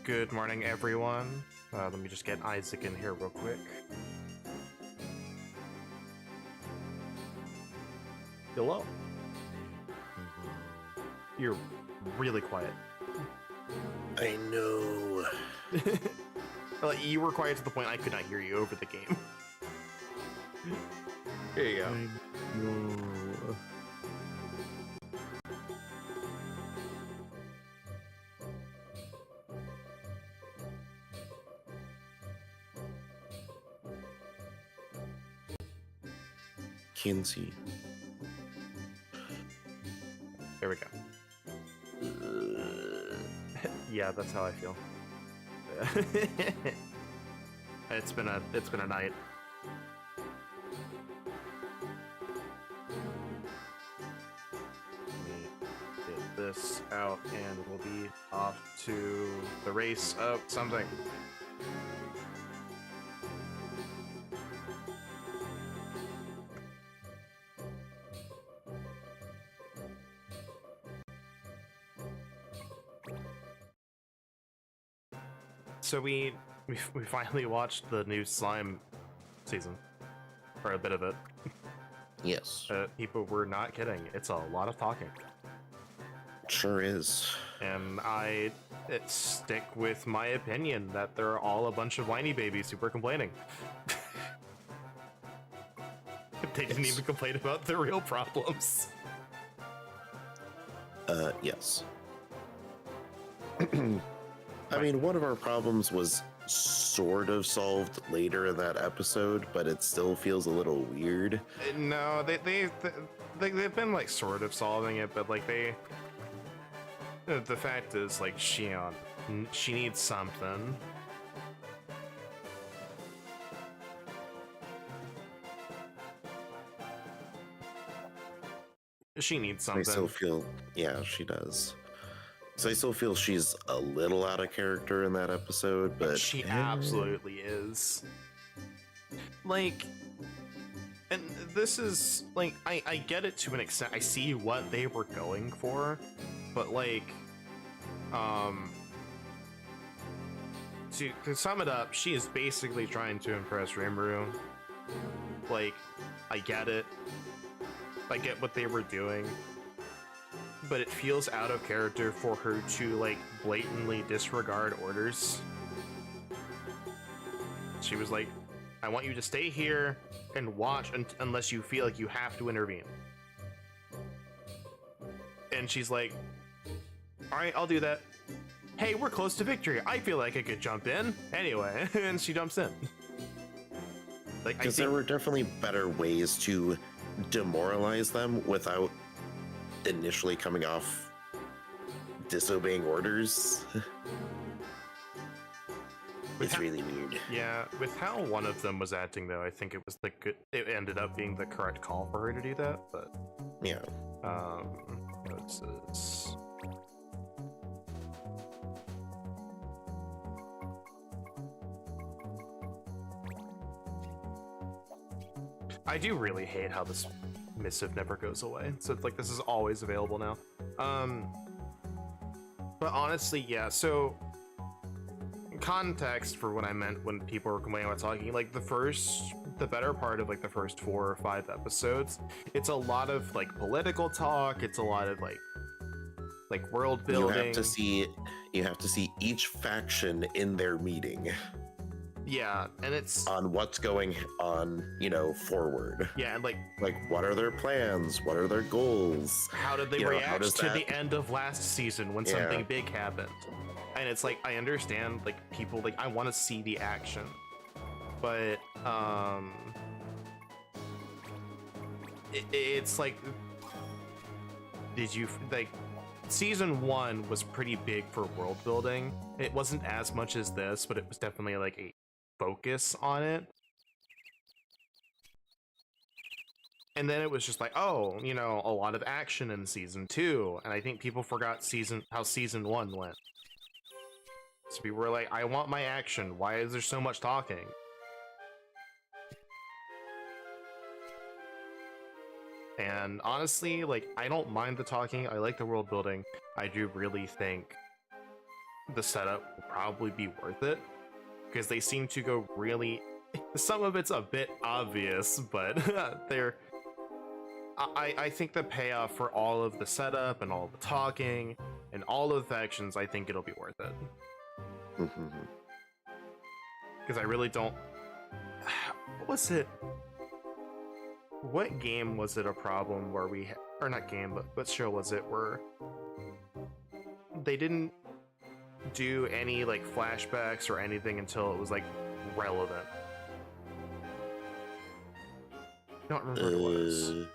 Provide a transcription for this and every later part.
Good morning, everyone. Let me just get Isaac in here real quick. Hello. You're really quiet. I know. Like, you were quiet to the point I could not hear you over the game. There you go. Kinsey. There we go. Yeah, that's how I feel. It's been a night. Let me get this out and we'll be off to the race of something. So we finally watched the new Slime season, or a bit of it. Yes. People were not kidding. It's a lot of talking. Sure is. And I stick with my opinion that they're all a bunch of whiny babies who were complaining. They didn't even complain about the real problems. Yes. I mean, one of our problems was sort of solved later in that episode, but it still feels a little weird. No, they've been like sort of solving it, but like the fact is like she needs something. She needs something. I still feel, yeah, she does. So I still feel she's a little out of character in that episode, but she absolutely is. Like, and this is like, I get it to an extent. I see what they were going for, but like, to sum it up, she is basically trying to impress Rimuru. Like, I get it. I get what they were doing. But it feels out of character for her to like blatantly disregard orders. She was like, I want you to stay here and watch unless you feel like you have to intervene. And she's like, all right, I'll do that. Hey, we're close to victory. I feel like I could jump in anyway. And she jumps in. Like, because there were definitely better ways to demoralize them without initially coming off disobeying orders. It's really weird. Yeah, with how one of them was acting though, I think it was the good. It ended up being the correct call for her to do that. But yeah, what's this? I do really hate how this missive never goes away. So it's like this is always available now. But honestly, yeah. So context for what I meant when people were complaining about talking, like the better part of like the first 4 or 5 episodes, it's a lot of like political talk. It's a lot of like world building. You have to see each faction in their meeting. Yeah, and it's on what's going on, forward. Yeah, and like what are their plans? What are their goals? How did they react to the end of last season when something big happened? And it's like, I understand, like, people, like, I want to see the action. But, it's like, did you, like, season 1 was pretty big for world building. It wasn't as much as this, but it was definitely, like, a focus on it. And then it was just like, oh, a lot of action in season 2. And I think people forgot how season 1 went. So people were like, I want my action. Why is there so much talking? And honestly, like, I don't mind the talking. I like the world building. I do really think the setup will probably be worth it, because they seem to go really, some of it's a bit obvious, but I think the payoff for all of the setup and all the talking and all of the factions, I think it'll be worth it. Because I really don't. What was it? What game was it a problem where we, or not game, but what show was it where they didn't do any like flashbacks or anything until it was like relevant? I don't remember what it was.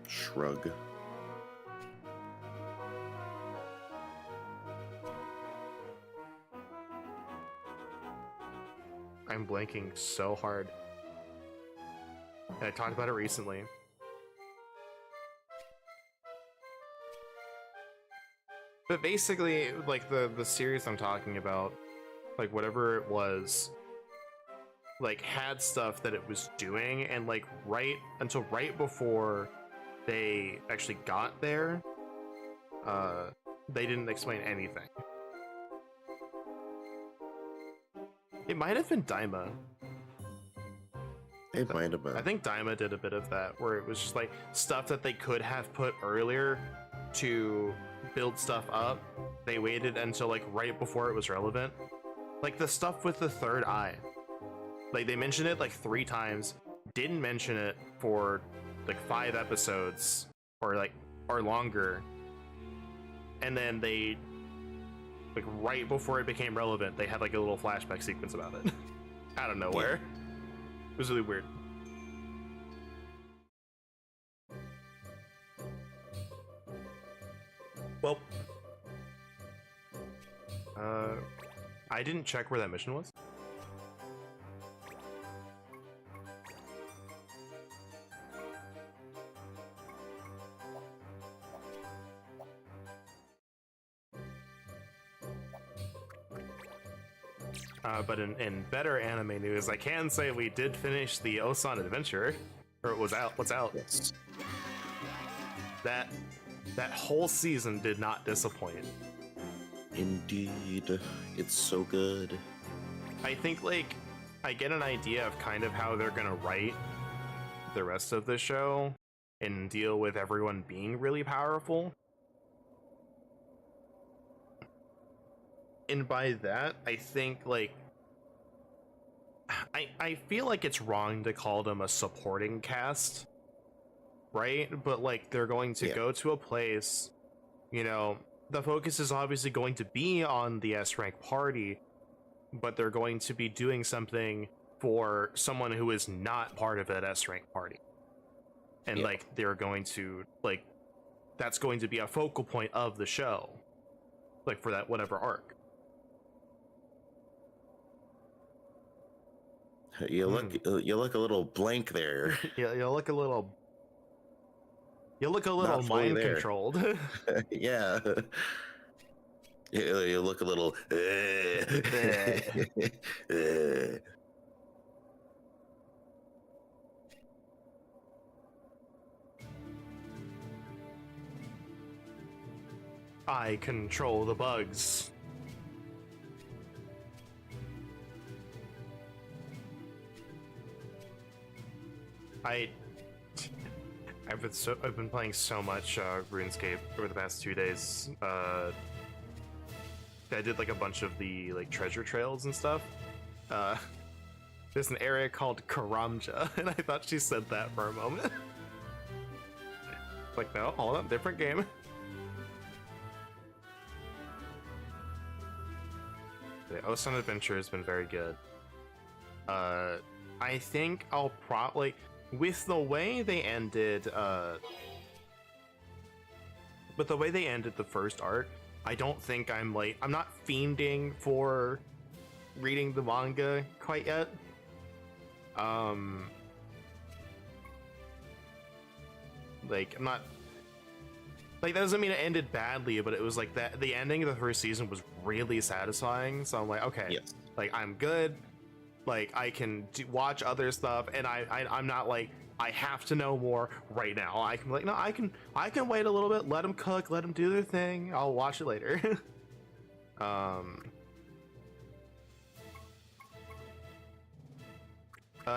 Shrug. I'm blanking so hard. And I talked about it recently. But basically, like the series I'm talking about, like whatever it was, like had stuff that it was doing, and like right before they actually got there, they didn't explain anything. It might have been Daima. It might have been. I think Daima did a bit of that, where it was just like stuff that they could have put earlier to build stuff up. They waited until like right before it was relevant. Like the stuff with the third eye. Like they mentioned it like 3 times, didn't mention it for like 5 episodes or longer. And then they, like right before it became relevant, they had like a little flashback sequence about it. Out of nowhere. It was really weird. Well, I didn't check where that mission was. But in better anime news, I can say we did finish the Osan Adventure, or it was out. What's out? Yes. That whole season did not disappoint. Indeed, it's so good. I think like I get an idea of kind of how they're gonna write the rest of the show and deal with everyone being really powerful. And by that, I think like I feel like it's wrong to call them a supporting cast, right? But like they're going to go to a place, you know, the focus is obviously going to be on the S-rank party, but they're going to be doing something for someone who is not part of that S-rank party. And like they're going to like, that's going to be a focal point of the show, like for that whatever arc. You look a little blank there. Yeah, you look a little mind controlled. Yeah. You look a little. I control the bugs. I've been playing so much RuneScape over the past 2 days. I did like a bunch of the like treasure trails and stuff. There's an area called Karamja, and I thought she said that for a moment. Like, no, hold on, different game. The Osan Adventure has been very good. I think I'll probably, with the way they ended, the first arc, I don't think I'm not fiending for reading the manga quite yet. Like, I'm not, like, that doesn't mean it ended badly, but it was like that, the ending of the first season was really satisfying, so I'm like, okay, yes. Like, I'm good. Like, I can watch other stuff, and I'm not like, I have to know more right now. I can be like, no, I can wait a little bit, let them cook, let them do their thing, I'll watch it later.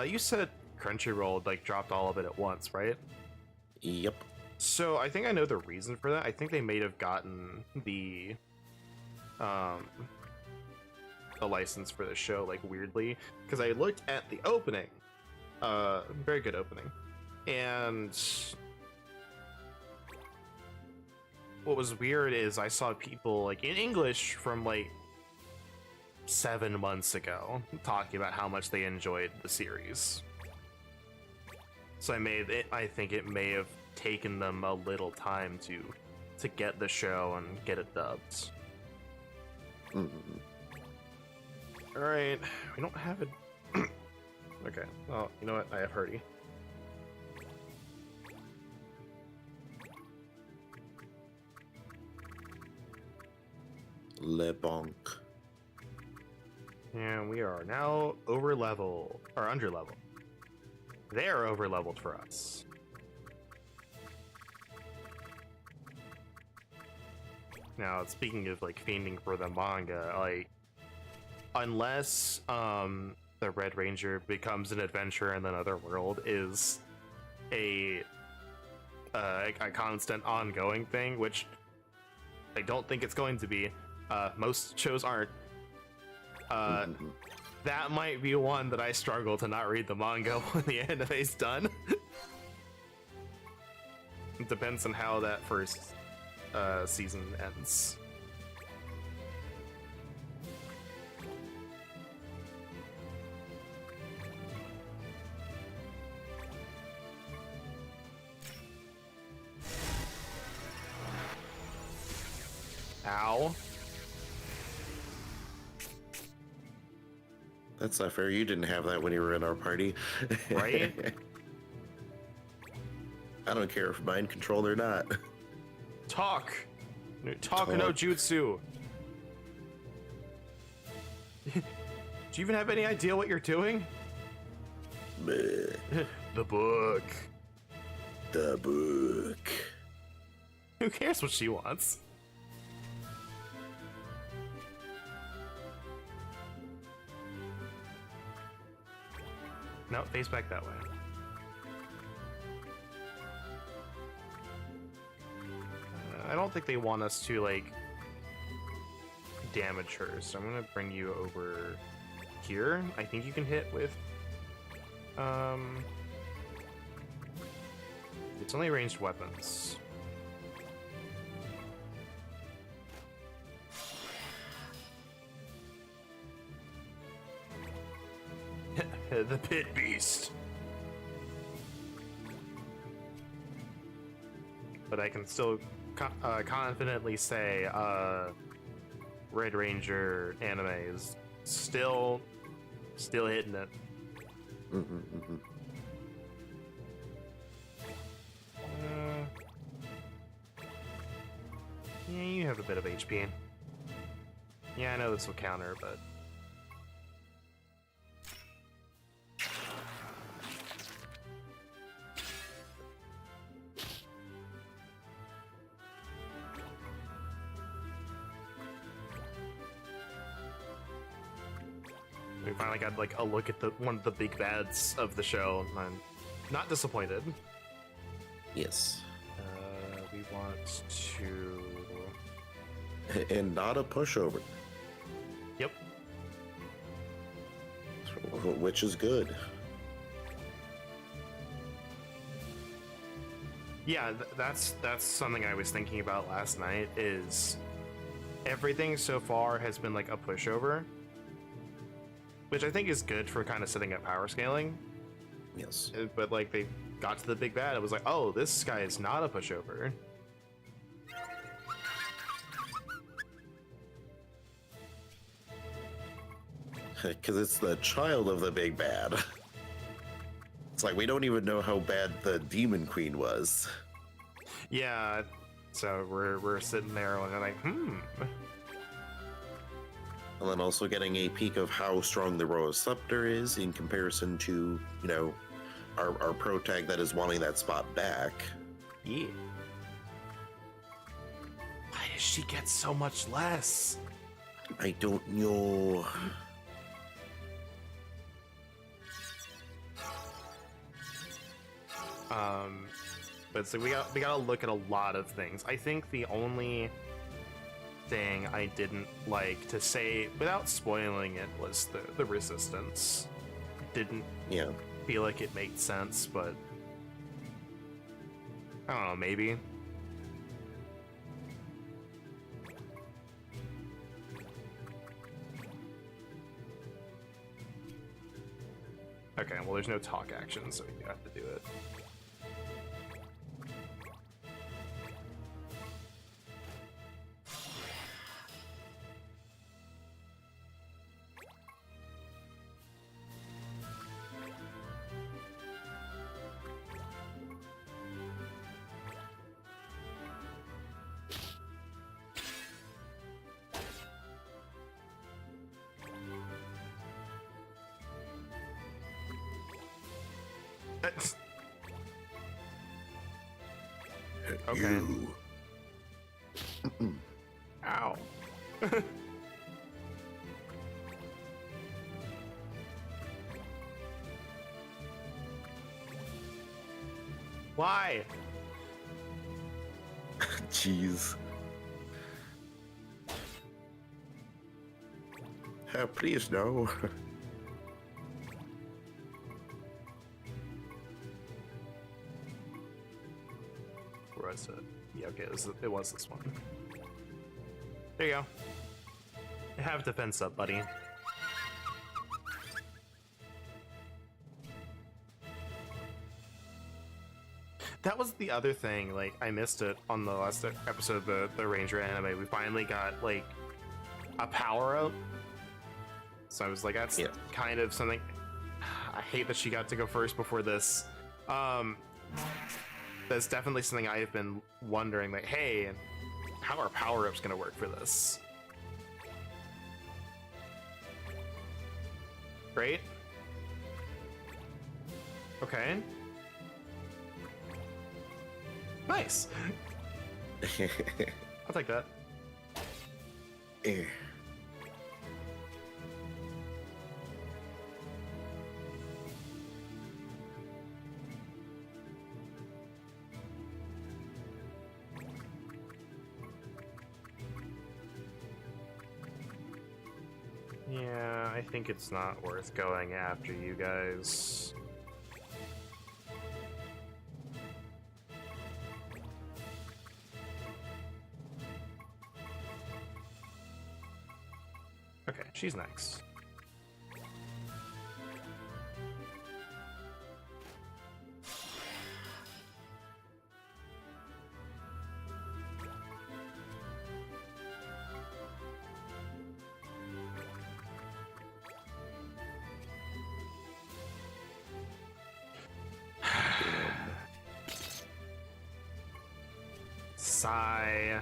You said Crunchyroll like dropped all of it at once, right? Yep. So I think I know the reason for that. I think they may have gotten the license for the show like weirdly, because I looked at the opening, very good opening, and what was weird is I saw people like in English from like 7 months ago talking about how much they enjoyed the series. So I think it may have taken them a little time to get the show and get it dubbed. Mm. All right, we don't have it. Okay, well, you know what? I have Hurdy. Le Bonk. And we are now over level or under level. They are over leveled for us. Now, speaking of like fiending for the manga, like unless the Red Ranger becomes an adventurer in another world is a constant ongoing thing, which I don't think it's going to be. Most shows aren't. That might be one that I struggle to not read the manga when the anime's done. It depends on how that first season ends. Ow. That's not fair. You didn't have that when you were in our party. Right? I don't care if mind controlled or not. Talk no jutsu. Do you even have any idea what you're doing? Bleh. The book. The book. Who cares what she wants? No, face back that way. I don't think they want us to, like, damage her, so I'm gonna bring you over here. I think you can hit with, it's only ranged weapons. The pit beast. But I can still confidently say Red Ranger anime is still hitting it. Yeah, you have a bit of HP. Yeah, I know this will counter, but we finally got like a look at one of the big bads of the show. And I'm not disappointed. Yes. We want to. And not a pushover. Yep. Which is good. Yeah, that's something I was thinking about last night. Is everything so far has been like a pushover, which I think is good for kind of setting up power scaling. Yes. But like they got to the big bad, it was like, oh, this guy is not a pushover. Because it's the child of the big bad. It's like we don't even know how bad the Demon Queen was. Yeah, so we're sitting there and like, And then also getting a peek of how strong the Rose Scepter is in comparison to, you know, our pro tag that is wanting that spot back. yeah. Why does she get so much less? I don't know. But it's like we gotta look at a lot of things. I think the only thing I didn't like to say without spoiling it was the resistance. Didn't Yeah. feel like it made sense, but I don't know, maybe. Okay, well, there's no talk action, so you have to do it. Okay. You. Ow. Why? Jeez. Please no. Where was it? Yeah, okay, it was this one. There you go. Have defense up, buddy. That was the other thing, like, I missed it on the last episode of the Ranger anime. We finally got, like, a power-up. So I was like, that's kind of something... I hate that she got to go first before this. That's definitely something I have been wondering, like, hey, how are power-ups gonna work for this? Great. Okay. Nice. I'll take that. Eh. Yeah, I think it's not worth going after you guys. Okay, she's next. Sigh.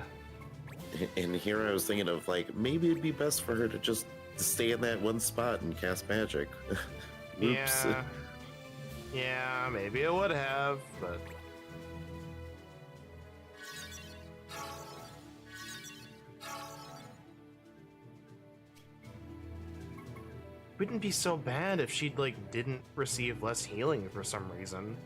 And here I was thinking of, like, maybe it'd be best for her to just stay in that one spot and cast magic. Oops. Yeah. Yeah, maybe it would have, but... Wouldn't be so bad if she'd, like, didn't receive less healing for some reason.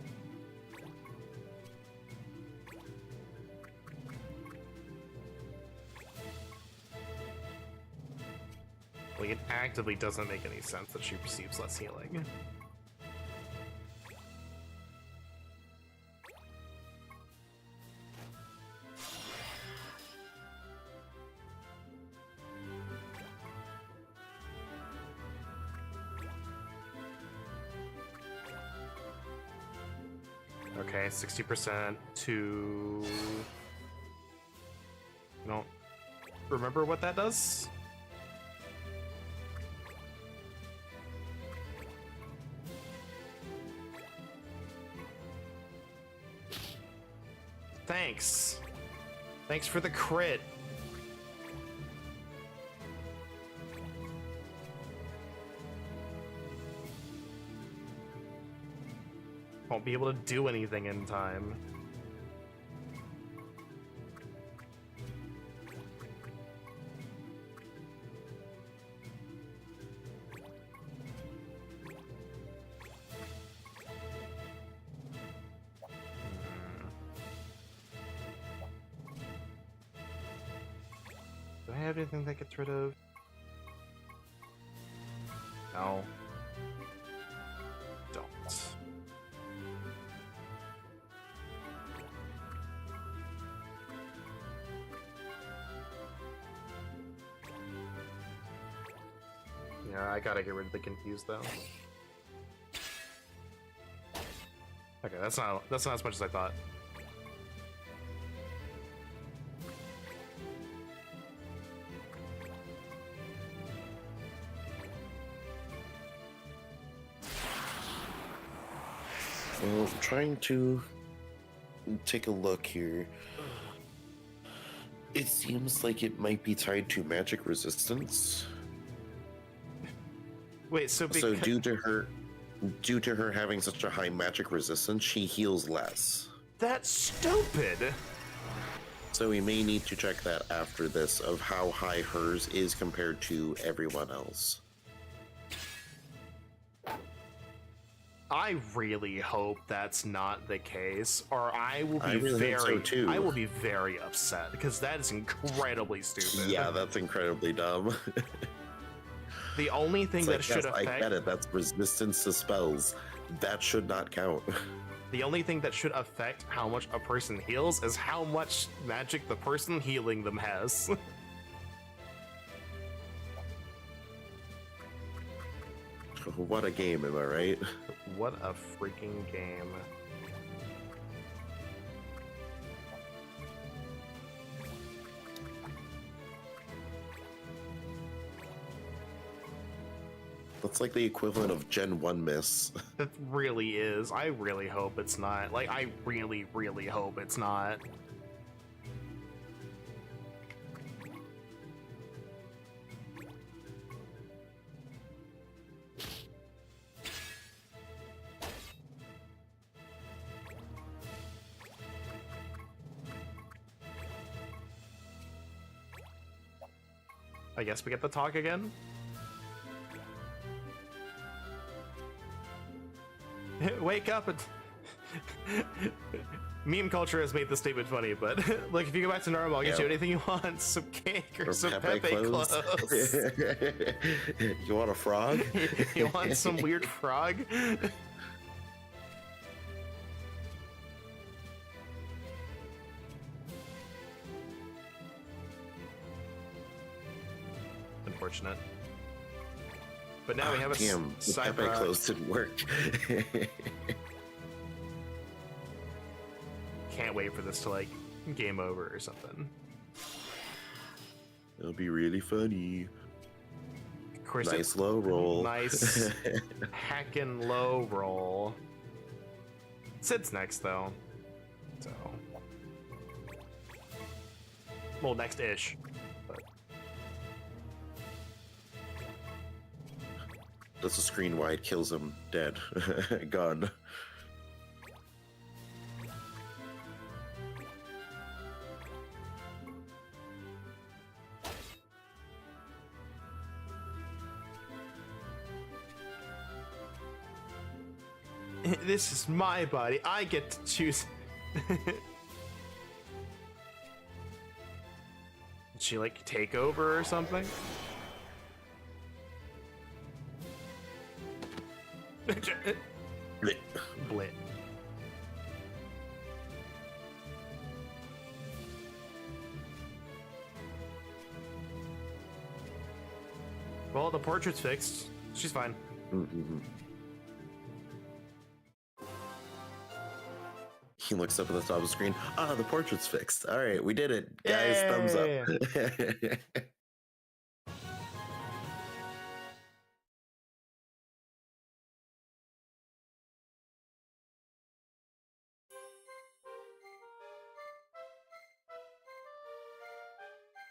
Like, it actively doesn't make any sense that she receives less healing. Okay, 60% to... No. Remember what that does? Thanks. Thanks for the crit. Won't be able to do anything in time. have anything that gets rid of? No. Don't. Yeah, I gotta get rid of the confused though. Okay, that's not as much as I thought. Well, I'm trying to take a look here. It seems like it might be tied to magic resistance. Wait, so So due to her having such a high magic resistance, she heals less. that's stupid. So we may need to check that after this of how high hers is compared to everyone else. I really hope that's not the case, or I will be I really hope so, too. I will be very upset because that is incredibly stupid. Yeah, that's incredibly dumb. The only thing It's that like, should yes, I affect get it. That's resistance to spells. That should not count. the only thing that should affect how much a person heals is how much magic the person healing them has. What a game, am I right? What a freaking game. That's like the equivalent of Gen 1 miss. That really is. I really hope it's not. Like, I really, really hope it's not. I guess we get the talk again? Wake up and... Meme culture has made this statement funny, but like if you go back to normal, I'll get you anything you want. Some cake or some Pepe clothes. You want a frog? You want some weird frog? Unfortunate. But now we have a damn, the side Pepe rock. clothes didn't work. Can't wait for this to like game over or something. It'll be really funny. Of course, Nice low roll. Nice heckin' low roll. Sid's next though, so well, next-ish. But That's a screen wide, kills him dead. Gone. this is my body. I get to choose. Did she like take over or something? Blit. Well, the portrait's fixed. She's fine. Mm-mm. He looks up at the top of the screen. Ah, the portrait's fixed. All right, we did it, guys. Thumbs up.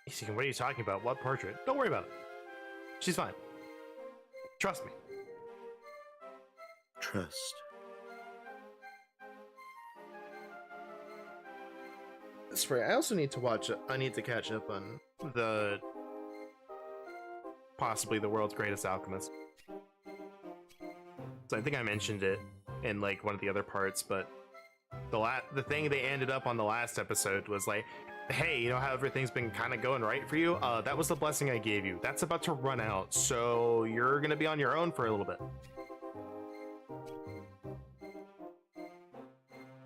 He's thinking, what are you talking about? What portrait? Don't worry about it. She's fine. Trust me. Trust. Spray. I also need to watch. I need to catch up on the possibly the world's greatest alchemist. So I think I mentioned it in like one of the other parts, but the thing they ended up on the last episode was like, hey, you know how everything's been kind of going right for you? That was the blessing I gave you. That's about to run out, so you're gonna be on your own for a little bit.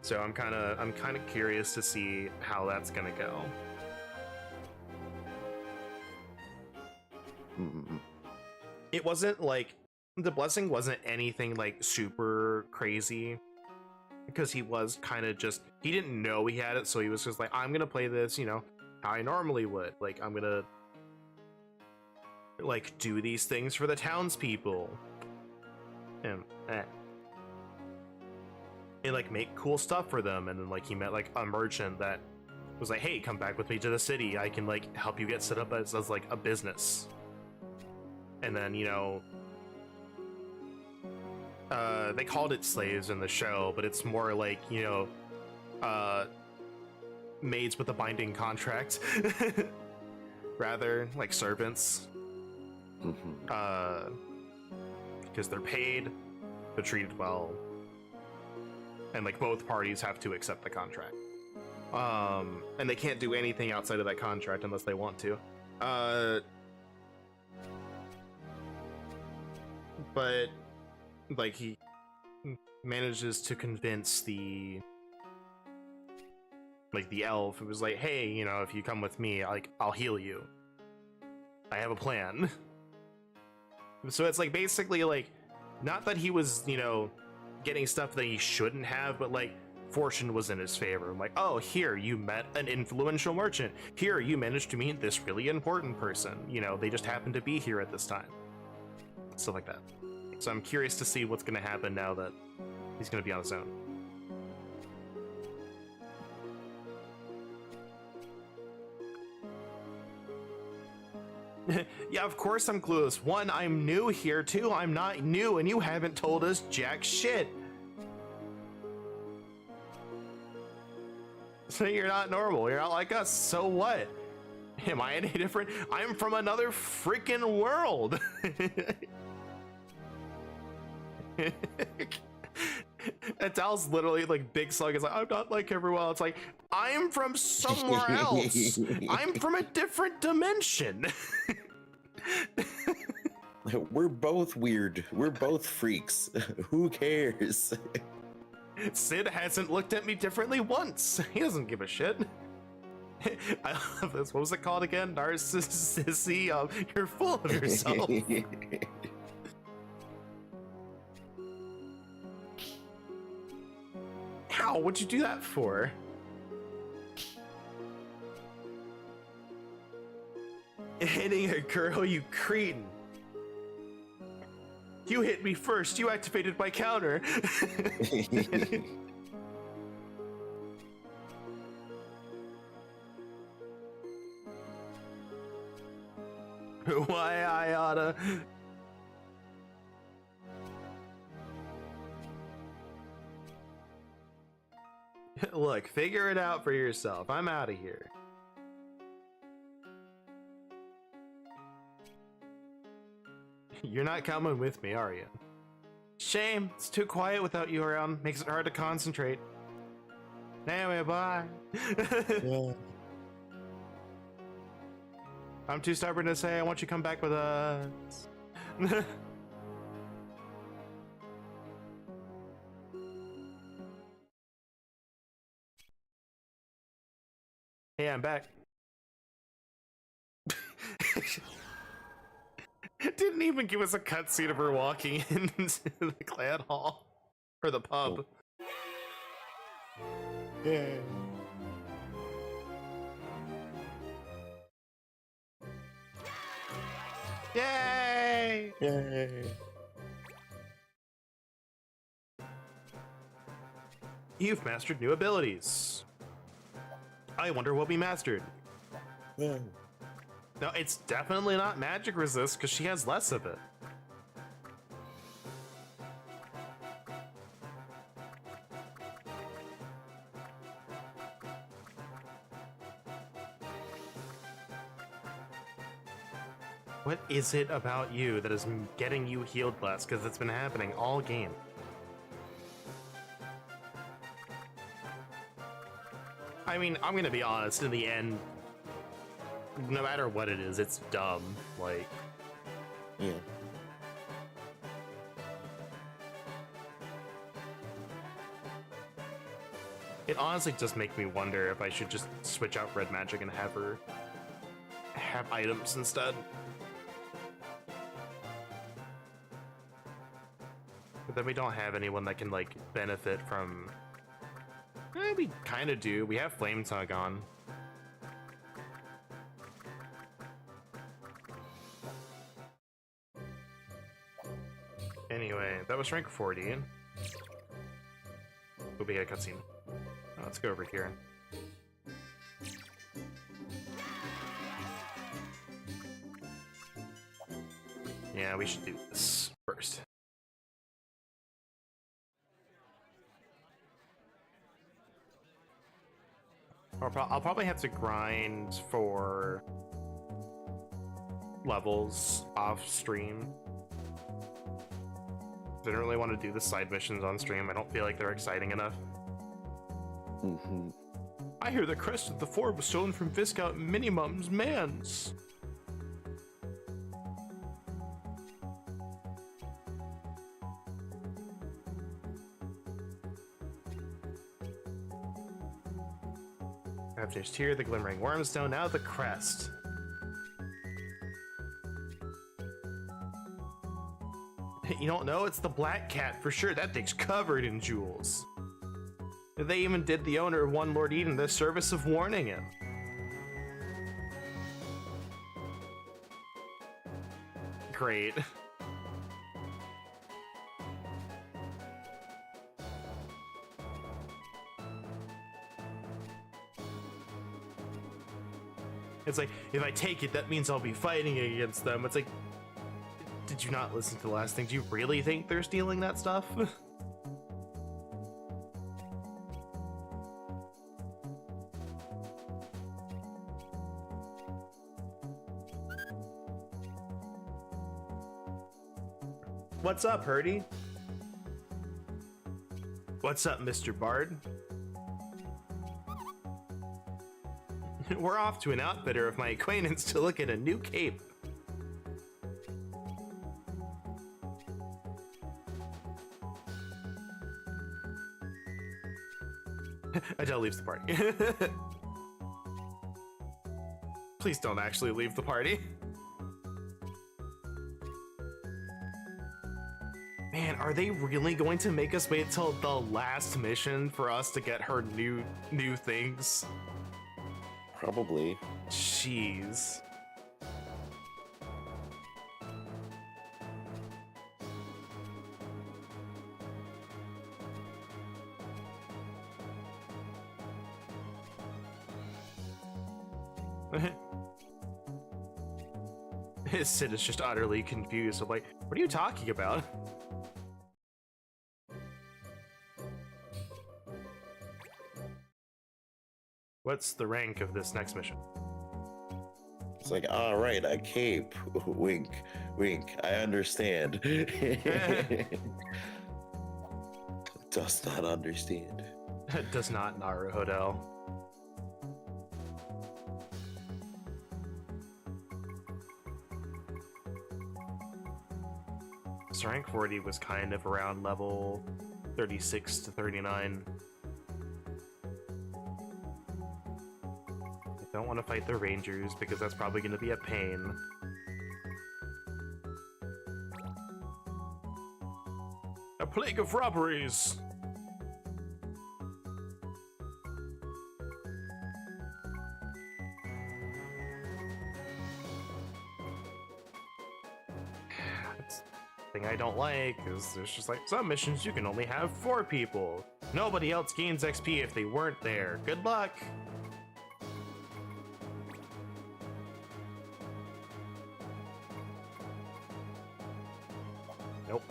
So I'm kind of curious to see how that's gonna go. It wasn't like the blessing wasn't anything like super crazy, because he was kind of just, he didn't know he had it, so he was just like, I'm gonna play this, you know, how I normally would. Like, I'm gonna like do these things for the townspeople and like make cool stuff for them. And then like he met like a merchant that was like, hey, come back with me to the city, I can like help you get set up as like a business. And then, you know, they called it slaves in the show, but it's more like, you know, maids with a binding contract. Rather, like servants. Because they're paid, they're treated well, and like both parties have to accept the contract. And they can't do anything outside of that contract unless they want to. But like he manages to convince the elf, who was like, hey, you know, if you come with me, like I'll heal you, I have a plan. So it's like basically like, not that he was, you know, getting stuff that he shouldn't have, but like fortune was in his favor. I'm like, oh, here you met an influential merchant, here you managed to meet this really important person, you know, they just happened to be here at this time, stuff like that. So I'm curious to see what's going to happen now that he's going to be on his own. Yeah, of course I'm clueless. One, I'm new here. Two, I'm not new and you haven't told us jack shit. So you're not normal, you're not like us, so what? Am I any different? I'm from another freaking world. And Tal's literally like, Big Slug is like, I'm not like everyone else. It's like, I'm from somewhere else. I'm from a different dimension. We're both weird. We're both freaks. Who cares? Sid hasn't looked at me differently once. He doesn't give a shit. I love this. What was it called again? Narcissism. You're full of yourself. Ow, what'd you do that for? Hitting a girl, you cretin. You hit me first, you activated my counter. Why I oughta... Look, figure it out for yourself. I'm out of here. You're not coming with me, are you? Shame. It's too quiet without you around. Makes it hard to concentrate. Anyway, bye. Yeah. I'm too stubborn to say I want you to come back with us. Hey, I'm back. Didn't even give us a cutscene of her walking into the clan hall. Or the pub. Yeah. Yay! Yay. You've mastered new abilities. I wonder what we mastered. Yeah. No, it's definitely not magic resist because she has less of it. What is it about you that is getting you healed less? Because it's been happening all game. I mean, I'm gonna be honest, in the end, no matter what it is, it's dumb. Like, Yeah. it honestly does make me wonder if I should just switch out Red Magic and have her have items instead. But then we don't have anyone that can, like, benefit from... we kind of do. We have Flame Tug on. Anyway, that was rank 40. We'll be a cutscene. Let's go over here. Yeah, we should do this first. I'll probably have to grind for levels off stream. I don't really want to do the side missions on stream. I don't feel like they're exciting enough. Mm-hmm. I hear the crest of the fort was stolen from Viscount Minimum's mans. I've finished here, the Glimmering Wormstone, now the crest. You don't know? It's the Black Cat for sure. That thing's covered in jewels. They even did the owner of One Lord Eden the service of warning him. Great. It's like, if I take it, that means I'll be fighting against them. It's like, did you not listen to the last thing? Do you really think they're stealing that stuff? What's up, Hurdy? What's up, Mr. Bard? We're off to an outfitter of my acquaintance to look at a new cape. Adele leaves the party. Please don't actually leave the party. Man, are they really going to make us wait till the last mission for us to get her new things? Probably. Jeez. Sid is just utterly confused. I'm like, what are you talking about? What's the rank of this next mission? It's like, all right, a cape. Wink, wink. I understand. Does not understand. Does not, Naruhodel. So rank 40 was kind of around level 36 to 39. I don't want to fight the Rangers because that's probably going to be a pain. A plague of robberies! That's the thing I don't like, is there's just like some missions you can only have 4 people. Nobody else gains XP if they weren't there. Good luck! Nope.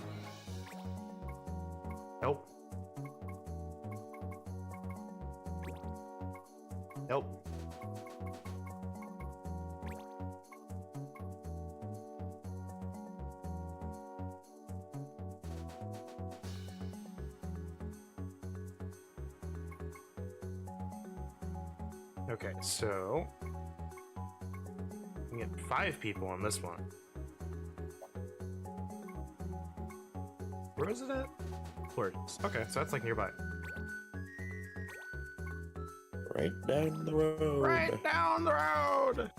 Nope. Nope. Okay, so we get 5 people on this one. Where is it at? Floridas. Okay, so that's like nearby. Right down the road. Right down the road.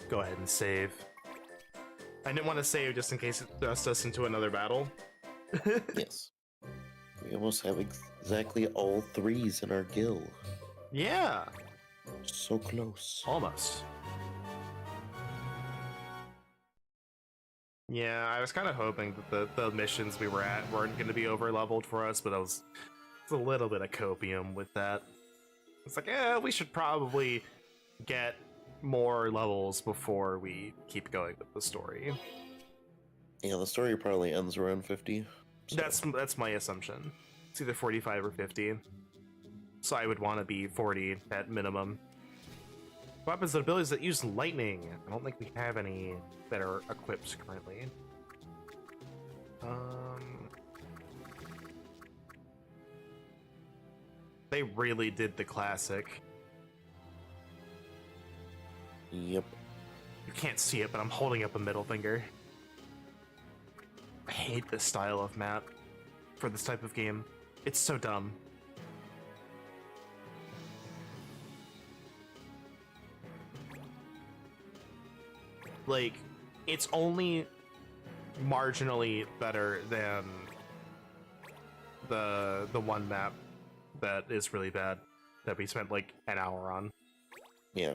Go ahead and save. I didn't want to save just in case it thrust us into another battle. Yes. We almost have exactly all 3s in our guild. Yeah, So close. almost. Yeah, I was kind of hoping that the missions we were at weren't going to be over leveled for us, but it's a little bit of copium with that. It's like, we should probably get more levels before we keep going with the story. Yeah, the story probably ends around 50. So. That's my assumption. It's either 45 or 50. So I would want to be 40 at minimum. Weapons and abilities that use lightning. I don't think we have any that are equipped currently. They really did the classic. Yep. You can't see it, but I'm holding up a middle finger. I hate this style of map for this type of game. It's so dumb. Like, it's only marginally better than the one map that is really bad that we spent like an hour on. Yeah.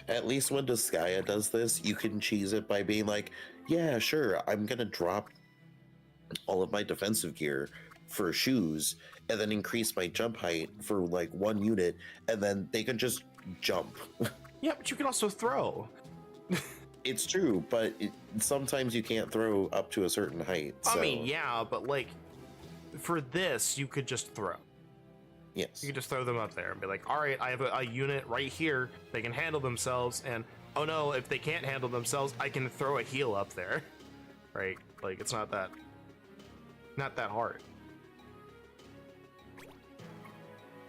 At least when Disgaea does this, you can cheese it by being like, yeah, sure, I'm gonna drop all of my defensive gear for shoes and then increase my jump height for like 1 unit, and then they can just jump. Yeah, but you can also throw. It's true, but sometimes you can't throw up to a certain height. I mean, yeah, but like for this, you could just throw. Yes. You could just throw them up there and be like, all right, I have a unit right here. They can handle themselves. And oh no, if they can't handle themselves, I can throw a heal up there. Right? Like, it's not that hard.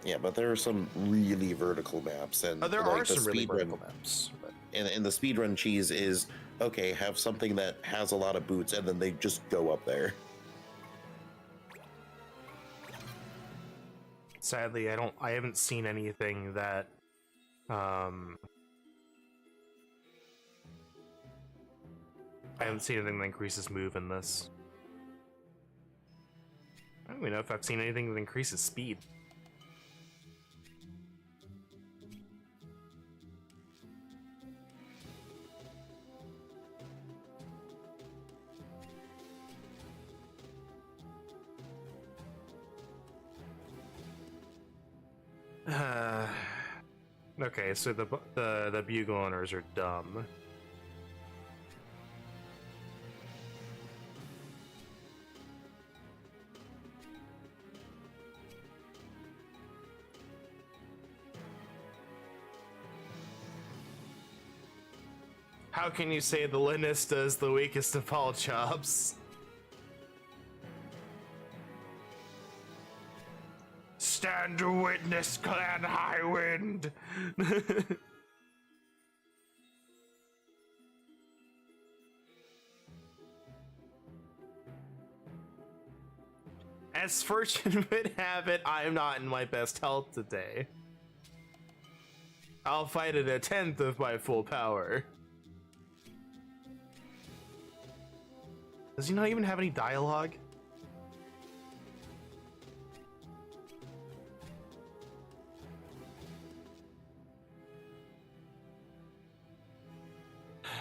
Yeah, but there are some really vertical maps, and There like are some really speedrun- vertical maps. But and the speedrun cheese is okay. Have something that has a lot of boots, and then they just go up there. sadly, I haven't seen anything that I haven't seen anything that increases move in this. I don't even know if I've seen anything that increases speed. Okay, so the bugle owners are dumb. How can you say the Lanista is the weakest of all jobs? Stand witness, Clan Highwind! As fortune would have it, I am not in my best health today. I'll fight at 1/10 of my full power. Does he not even have any dialogue?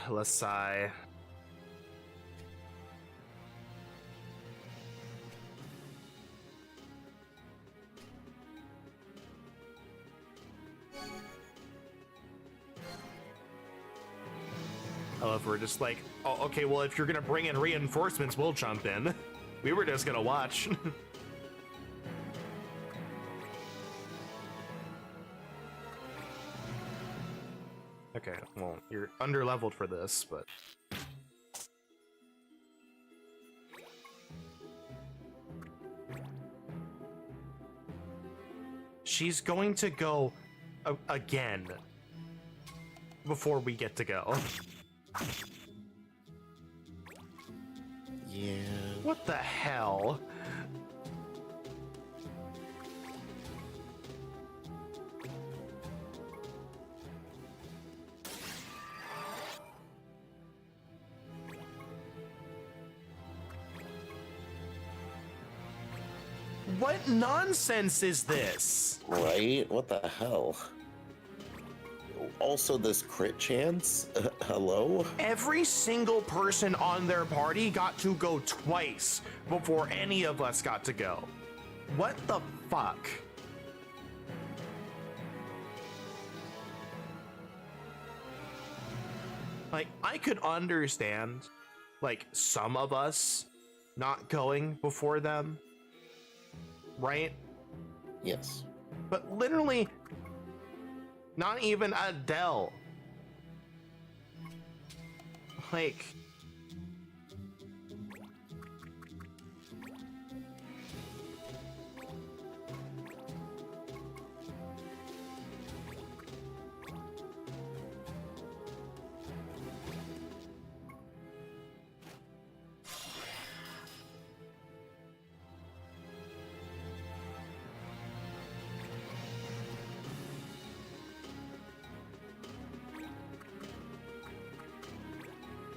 Let's sigh. I love we're just like, oh, okay, well, if you're gonna bring in reinforcements, we'll jump in. We were just gonna watch. Okay, well, you're underleveled for this, but... She's going to go again before we get to go. Yeah. What the hell? What nonsense is this? Right? What the hell? Also, this crit chance? Hello? Every single person on their party got to go twice before any of us got to go. What the fuck? Like, I could understand, like, some of us not going before them, right? Yes. But literally, not even Adele. Like...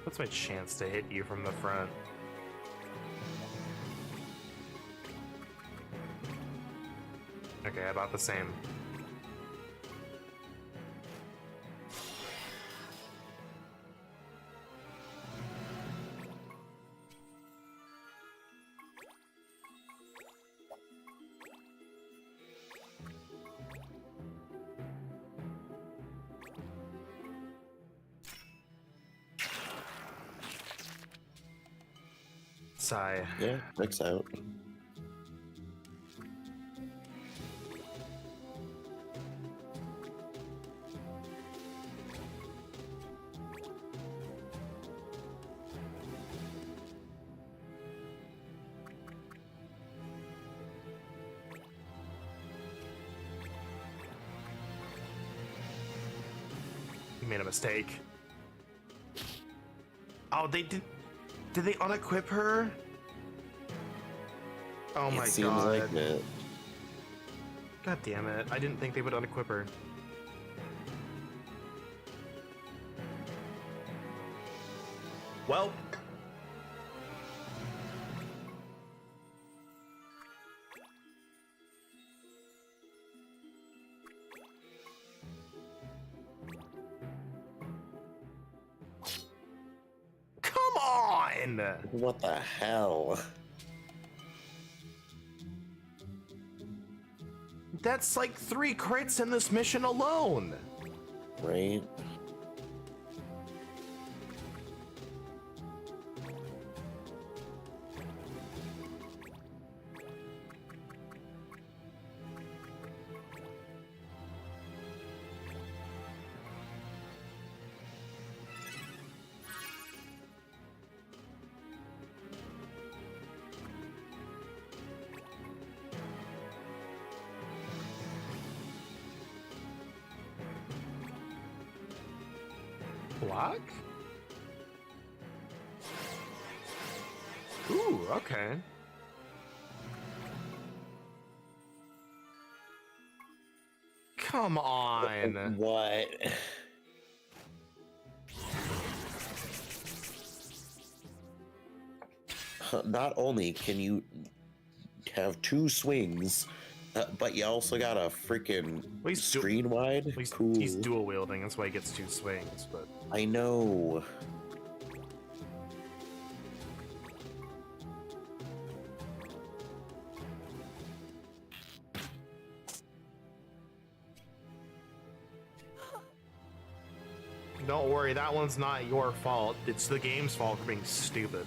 What's my chance to hit you from the front? Okay, about the same. Sigh. Yeah, checks out. You made a mistake. Oh, they did. Did they unequip her? Oh my It seems god. like it. God damn it. I didn't think they would unequip her. Well. Come on! What the hell? That's like 3 crits in this mission alone. Right? Block? Ooh, okay. Come on. What? Not only can you have 2 swings, but you also got a freaking He's du- screen wide. Cool. He's dual wielding, that's why he gets 2 swings, but I know. don't worry, that one's not your fault. It's the game's fault for being stupid.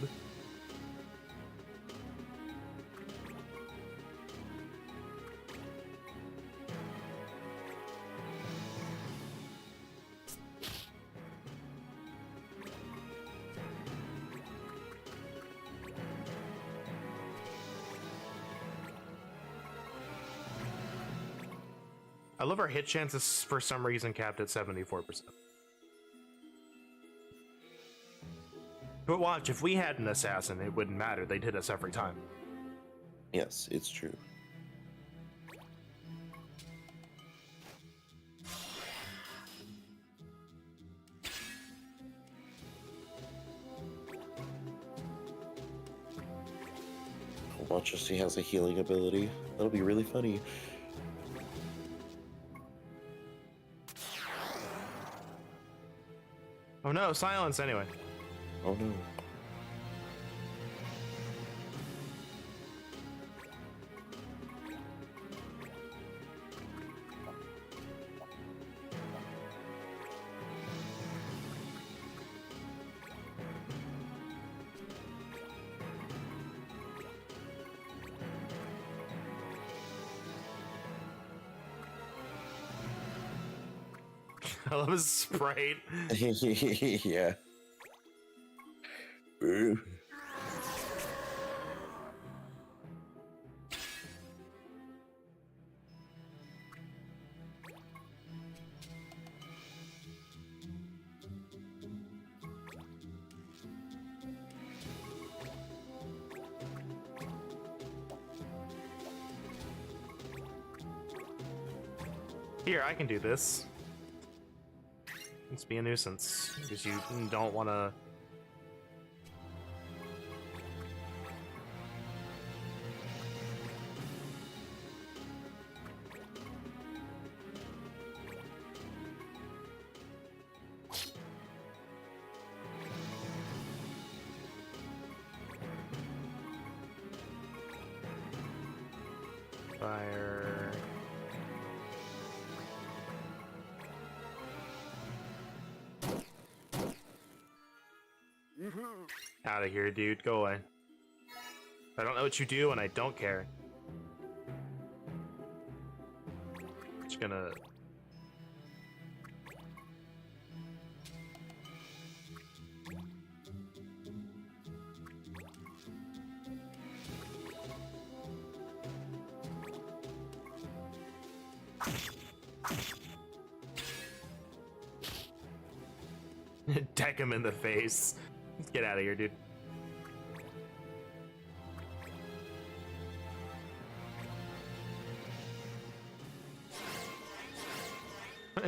I love our hit chances for some reason capped at 74%. But watch, if we had an assassin, it wouldn't matter. They'd hit us every time. Yes, it's true. Watch if he has a healing ability. That'll be really funny. Oh no, silence anyway. Oh no. I love his sprite. Yeah. Ooh. Here, I can do this. Let's be a nuisance, because you don't want to... Fire... Out of here, dude. Go away. I don't know what you do, and I don't care. Just gonna... deck him in the face. Get out of here, dude.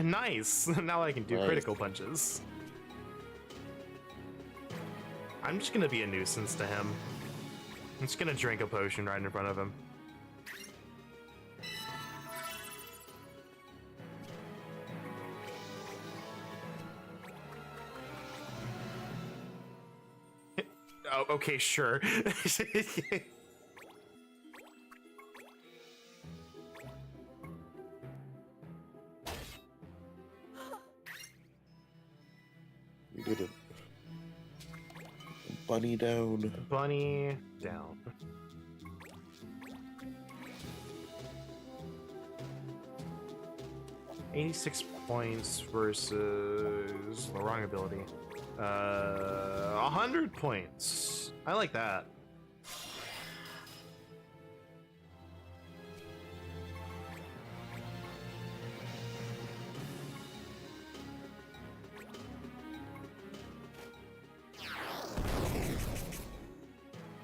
Nice! Now I can do Nice. critical punches. I'm just gonna be a nuisance to him. I'm just gonna drink a potion right in front of him. Oh, okay, sure. We did it. Bunny down. Bunny down. $86 points versus the wrong ability. 100 points. I like that.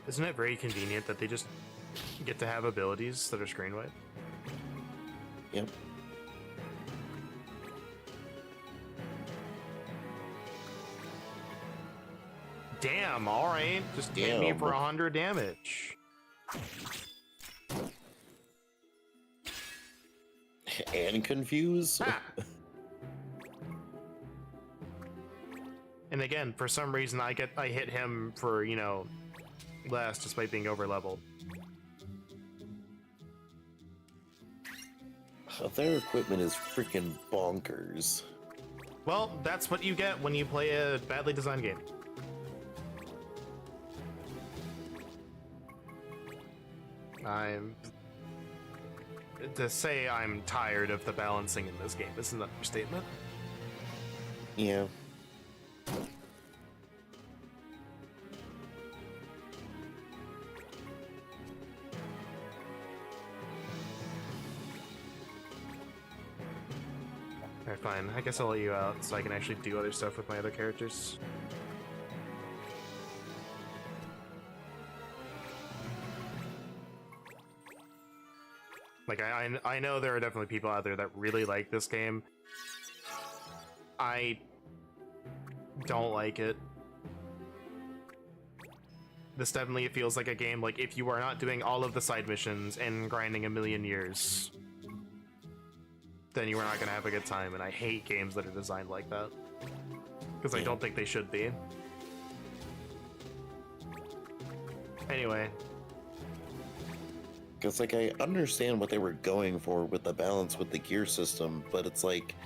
Isn't it very convenient that they just get to have abilities that are screen wide? Yep. Damn, alright. Just hit me Damn. for 100 damage. And confuse. Ha! And again, for some reason I hit him for, you know, less despite being over leveled. Their equipment is freaking bonkers. Well, that's what you get when you play a badly designed game. To say I'm tired of the balancing in this game is an understatement. Yeah. Alright, fine. I guess I'll let you out so I can actually do other stuff with my other characters. Like, I know there are definitely people out there that really like this game. I don't like it. This definitely feels like a game, like, if you are not doing all of the side missions and grinding a million years, then you are not going to have a good time, and I hate games that are designed like that. Because I don't think they should be. Anyway. Because, like, I understand what they were going for with the balance with the gear system, but it's like...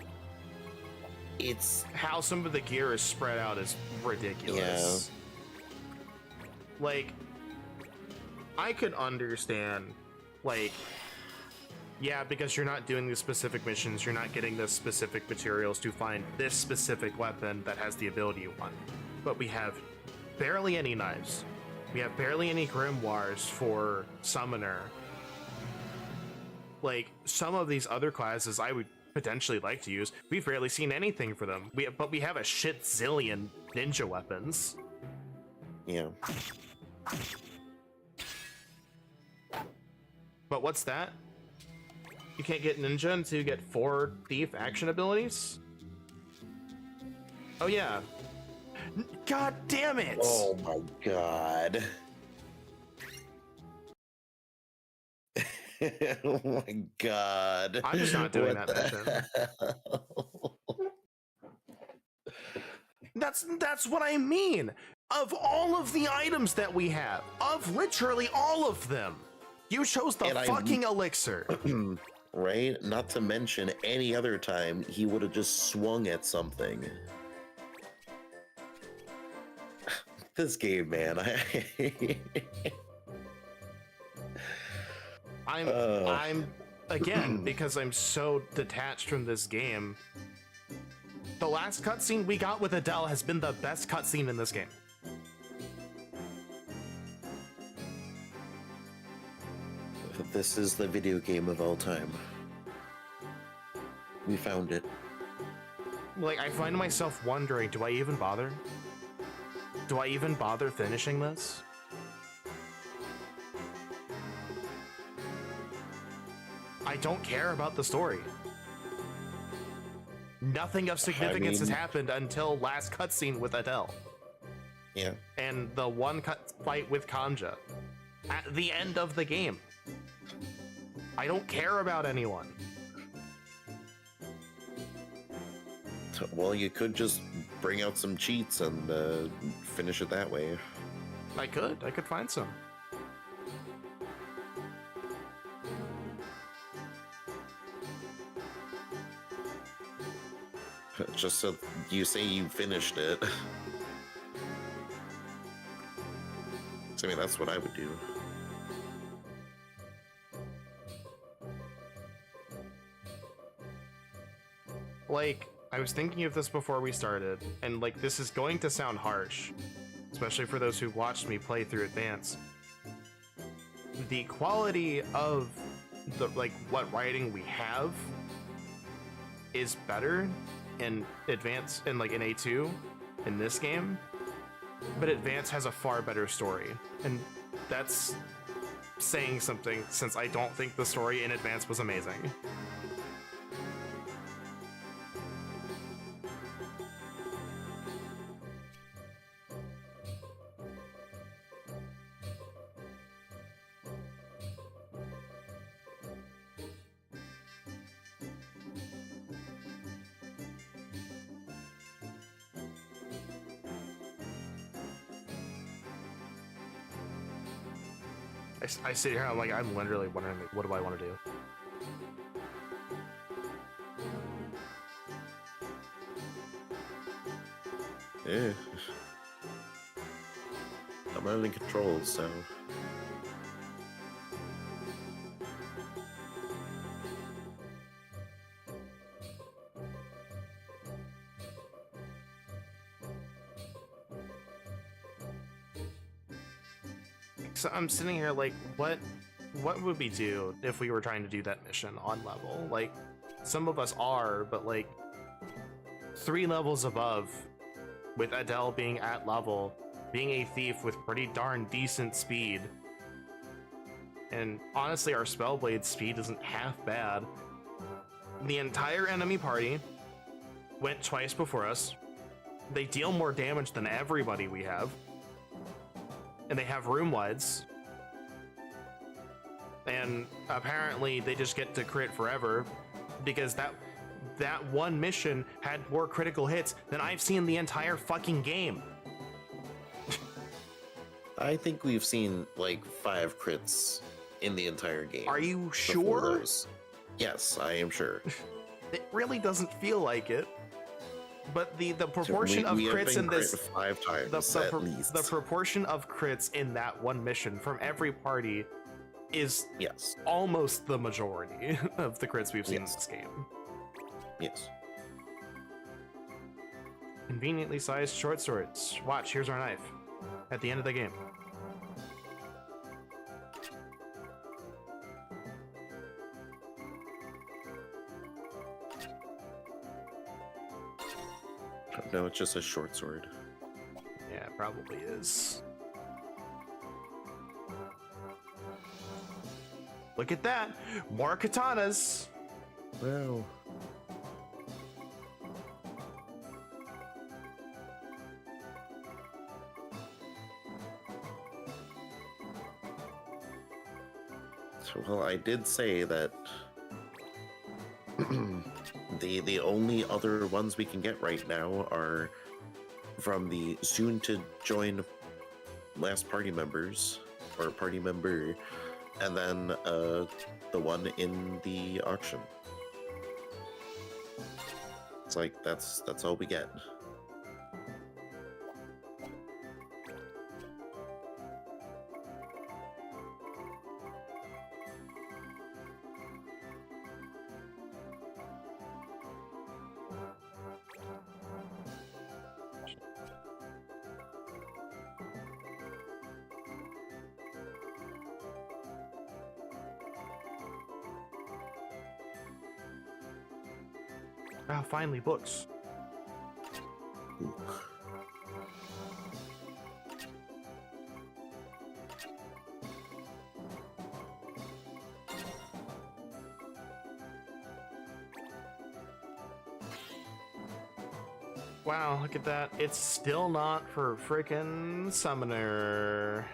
It's... How some of the gear is spread out is ridiculous. Like, I could understand, like, yeah, because you're not doing the specific missions, you're not getting the specific materials to find this specific weapon that has the ability you want. But we have barely any knives. We have barely any grimoires for Summoner. Like, some of these other classes I would potentially like to use, we've rarely seen anything for them. But we have a shit zillion ninja weapons. Yeah. But what's that? You can't get ninja until you get 4 thief action abilities? Oh yeah. God damn it! Oh my god. Oh my god. I'm just not doing What that the mission. That's what I mean! Of all of the items that we have, of literally all of them, you chose the fucking elixir. Right? Not to mention any other time he would have just swung at something. This game, man. I'm again, because I'm so detached from this game. The last cutscene we got with Adele has been the best cutscene in this game. This is the video game of all time. We found it. Like, I find myself wondering, do I even bother? Do I even bother finishing this? I don't care about the story. Nothing of significance has happened until last cutscene with Adele. Yeah. And the one fight with Kanja. At the end of the game. I don't care about anyone. Well, you could just bring out some cheats and finish it that way. I could find some. Just so you say you finished it. I mean, that's what I would do. Like, I was thinking of this before we started, and like, this is going to sound harsh, especially for those who watched me play through Advance. The quality of the, like, what writing we have is better in Advance, in like in A2, in this game, but Advance has a far better story, and that's saying something, since I don't think the story in Advance was amazing. I sit here, I'm like, I'm literally wondering, what do I want to do? Yeah. I'm not in control, so... So I'm sitting here like, what would we do if we were trying to do that mission on level? Like, some of us are, but like, 3 levels above, with Adele being at level, being a thief with pretty darn decent speed. And honestly, our Spellblade speed isn't half bad. The entire enemy party went twice before us. They deal more damage than everybody we have. And they have room wides. And apparently they just get to crit forever because that one mission had more critical hits than I've seen the entire fucking game. I think we've seen like 5 crits in the entire game. Are you before sure? those. Yes, I am sure. It really doesn't feel like it. But the proportion of we have crits been in this, crit 5 times at least. the proportion of crits in that one mission from every party is Yes. almost the majority of the crits we've seen in this game. Yes. Conveniently sized short swords. Watch, here's our knife. At the end of the game. No, it's just a short sword. Yeah, it probably is. Look at that! More katanas! Wow. Well, I did say that the only other ones we can get right now are from the soon to join last party members or party member, and then the one in the auction. It's like that's all we get. Ah, finally, books. Ooh. Wow, look at that. It's still not for frickin' Summoner.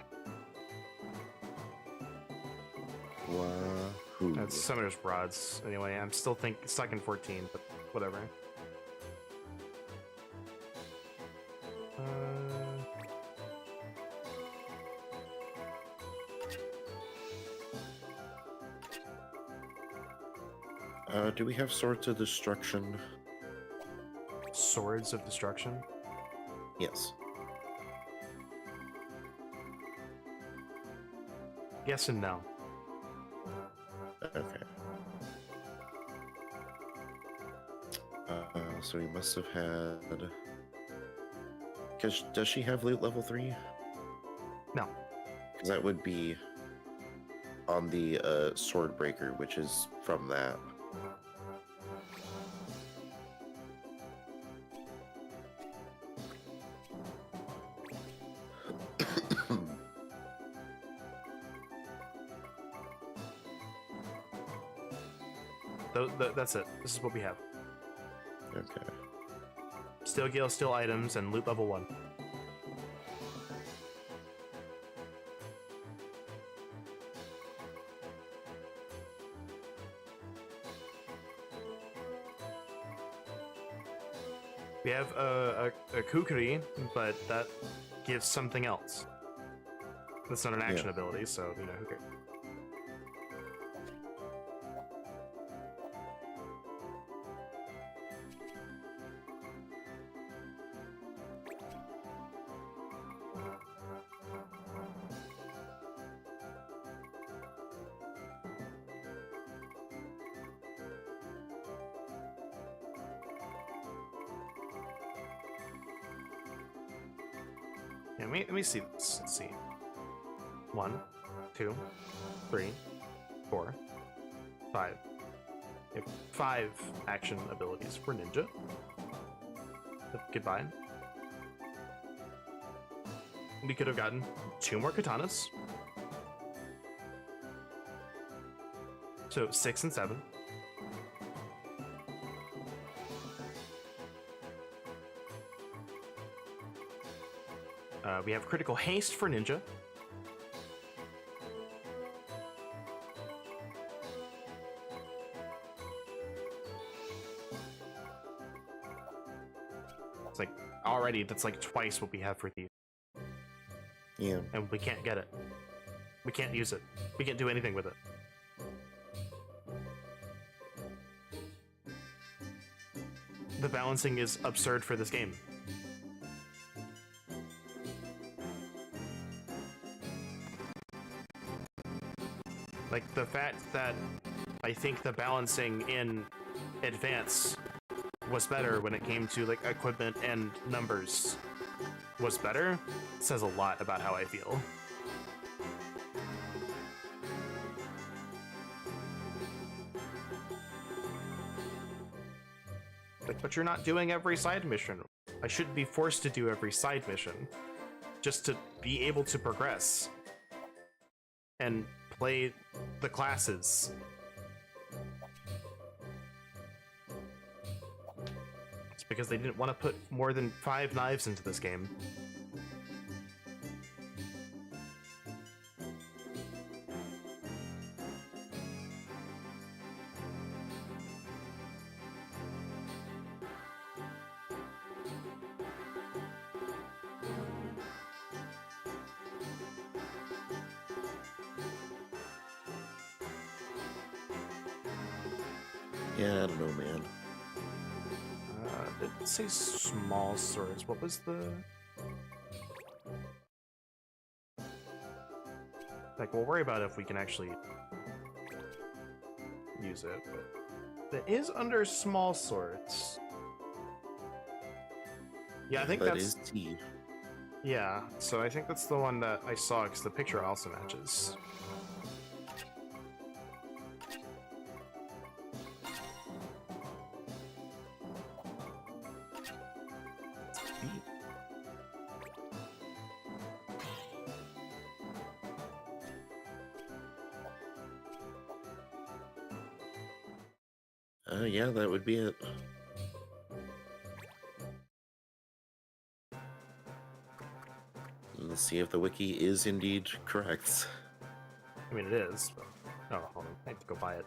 Wahoo. That's Summoner's Broads. Anyway, I'm still stuck in 14, but whatever. Do we have Swords of Destruction? Swords of Destruction? Yes. Yes and no. Okay. So we must have had. Does she have loot level 3? No. Because that would be on the Sword Breaker, which is from that. That's it. This is what we have. Okay. Steel Gale, Steel items, and loot level 1. We have a Kukri, but that gives something else. That's not an action ability, so, you know, who cares? Yeah, let me see this. Let's see. 1, 2, 3, 4, 5. We have 5 action abilities for Ninja. But goodbye. We could have gotten 2 more katanas. So 6 and 7. We have critical haste for ninja. It's like already that's like twice what we have for thief, Yeah. and we can't get it. We can't use it. We can't do anything with it. The balancing is absurd for this game. Like, the fact that I think the balancing in Advance was better when it came to, like, equipment and numbers was better says a lot about how I feel. Like, but you're not doing every side mission. I shouldn't be forced to do every side mission just to be able to progress and play the classes. It's because they didn't want to put more than 5 knives into this game. Yeah, I don't know, man. Didn't say small swords. What was the... Like, we'll worry about it if we can actually use it, but it is under small swords. Yeah, I think That that's... is T. Yeah, so I think that's the one that I saw, because the picture also matches. Yeah, that would be it. Let's see if the wiki is indeed correct. I mean, it is, but... Oh, hold on. I have to go buy it.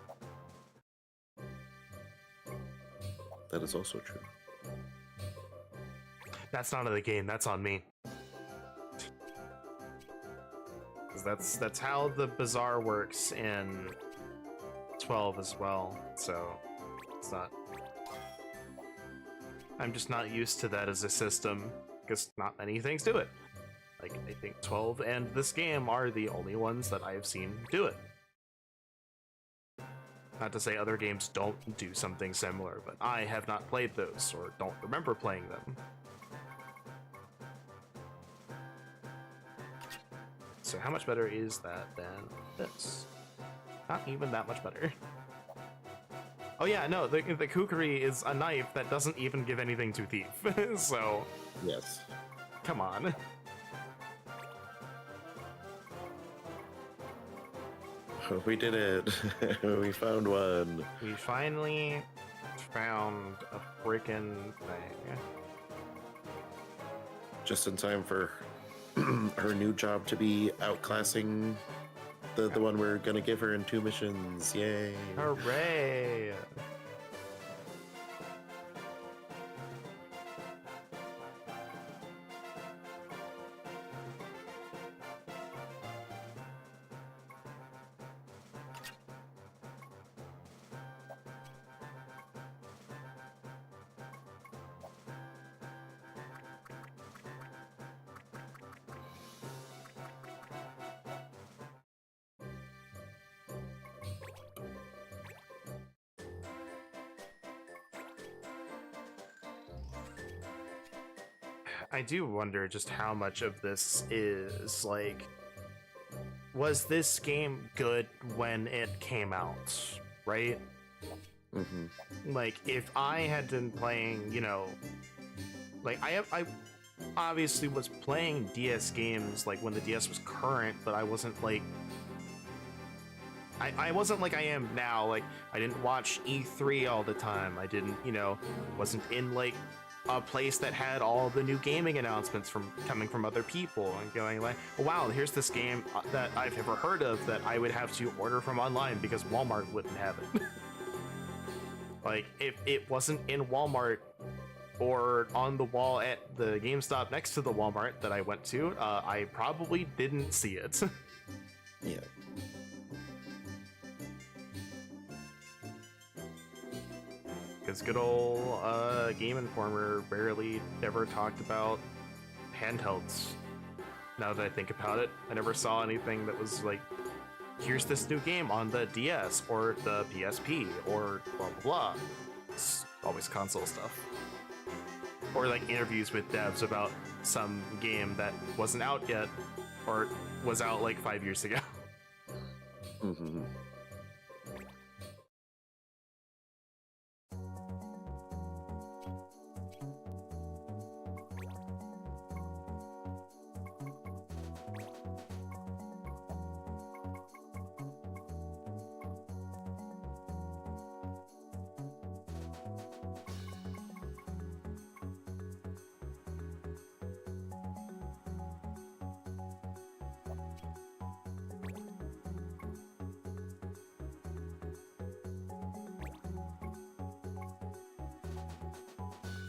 That is also true. That's not in the game, that's on me. 'Cause that's how the bazaar works in 12 as well, so it's not... I'm just not used to that as a system, because not many things do it. Like, I think 12 and this game are the only ones that I have seen do it. Not to say other games don't do something similar, but I have not played those, or don't remember playing them. So how much better is that than this? Not even that much better. Oh yeah, no, the kukri is a knife that doesn't even give anything to thief, so... Yes. Come on. We did it. We found one. We finally found a freaking thing. Just in time for her new job to be outclassing the one we're gonna give her in 2 missions. Yay. Hooray! I do wonder just how much of this is, like, was this game good when it came out, right? Mm-hmm. Like, if I had been playing, you know, Like I obviously was playing DS games like when the DS was current, but I wasn't like I wasn't like I am now. Like I didn't watch E3 all the time. I didn't, wasn't in like a place that had all the new gaming announcements from coming from other people and going like, oh, wow, here's this game that I've never heard of that I would have to order from online because Walmart wouldn't have it. Like if it wasn't in Walmart or on the wall at the GameStop next to the Walmart that I went to, I probably didn't see it. Yeah. Because good old Game Informer barely ever talked about handhelds. Now that I think about it, I never saw anything that was like, here's this new game on the DS or the PSP or blah blah blah. It's always console stuff. Or like interviews with devs about some game that wasn't out yet or was out like 5 years ago. Mm-hmm.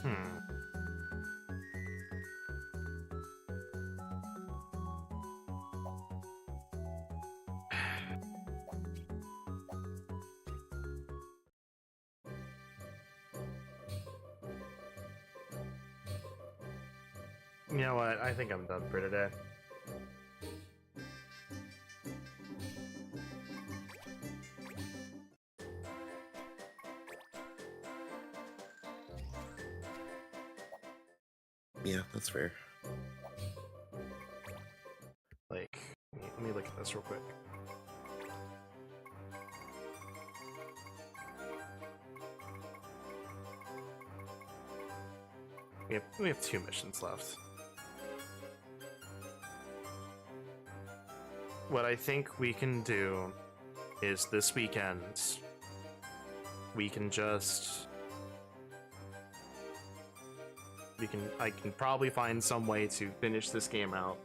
Hmm. You know what? I think I'm done for today. Yeah, that's fair. Like, let me look at this real quick. We have 2 missions left. What I think we can do is this weekend, we can just... I can probably find some way to finish this game out.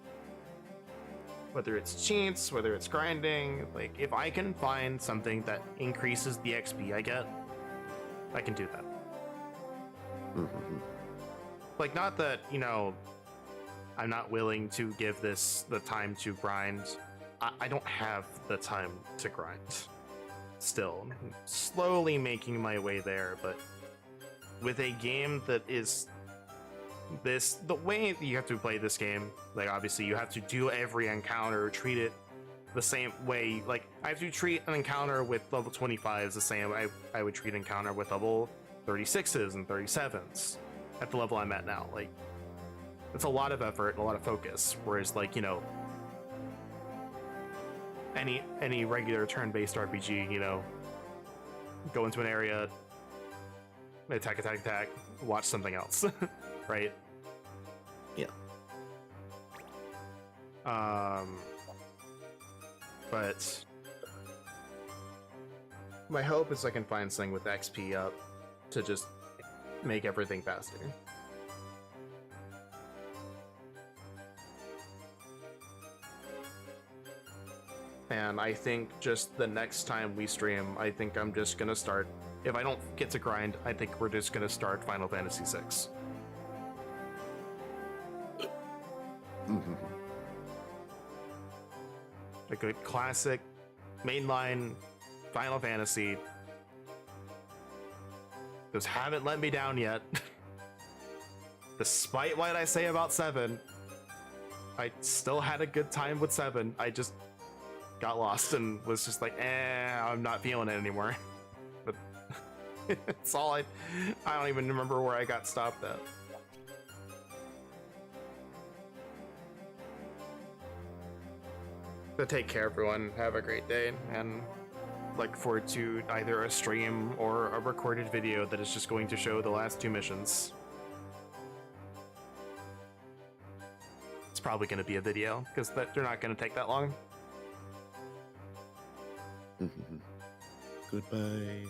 Whether it's cheats, whether it's grinding, like if I can find something that increases the XP I get, I can do that. Mm-hmm. Like not that, I'm not willing to give this the time to grind. I don't have the time to grind. Still, I'm slowly making my way there, but with a game that is the way you have to play this game, like obviously you have to do every encounter, treat it the same way. Like I have to treat an encounter with level 25s the same way I would treat an encounter with level 36s and 37s at the level I'm at now. Like it's a lot of effort and a lot of focus, whereas like any regular turn-based RPG, go into an area, attack, watch something else. Right? Yeah. But my hope is I can find something with XP up to just make everything faster. And I think just the next time we stream, I think I'm just gonna start. If I don't get to grind, I think we're just gonna start Final Fantasy VI. Mm-hmm. A good classic mainline Final Fantasy. Those haven't let me down yet. Despite what I say about 7, I still had a good time with 7. I just got lost and was just like, I'm not feeling it anymore. But it's all I don't even remember where I got stopped at. But take care, everyone. Have a great day, and look forward to either a stream or a recorded video that is just going to show the last 2 missions. probably going to be a video because they're not going to take that long. Goodbye.